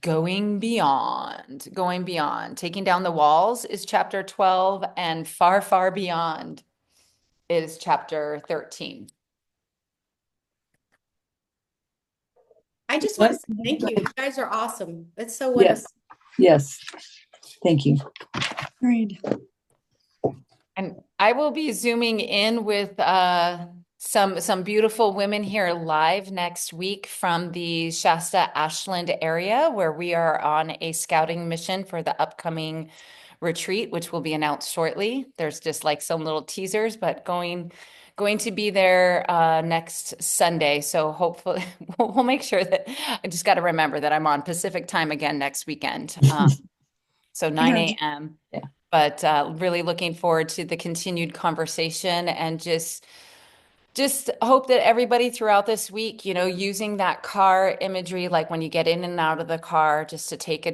going beyond. Going beyond. Taking down the walls is chapter 12, and far, far beyond is chapter 13. I just want to What? say thank you. You guys are awesome. It's so what Yes. Yes. Thank you. Agreed. And I will be zooming in with some beautiful women here live next week from the Shasta Ashland area, where we are on a scouting mission for the upcoming retreat, which will be announced shortly. There's just like some little teasers, but going to be there next Sunday. So hopefully we'll make sure that I just got to remember that I'm on Pacific time again next weekend. So 9 Good. a.m. Yeah. But really looking forward to the continued conversation and just hope that everybody throughout this week, you know, using that car imagery, like when you get in and out of the car, just to take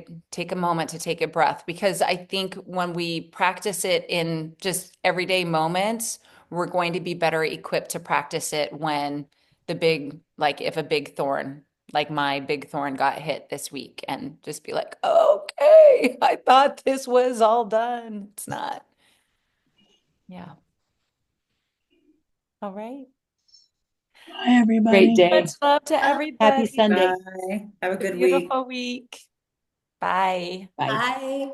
a moment to take a breath. Because I think when we practice it in just everyday moments, we're going to be better equipped to practice it when like if a big thorn, like my big thorn got hit this week, and just be like, okay, I thought this was all done. It's not. Yeah. All right. Bye, everybody. Great day. Much love to Bye. everybody. Happy Sunday. Bye. Have a Have a good week. beautiful week. Bye. Bye. Bye.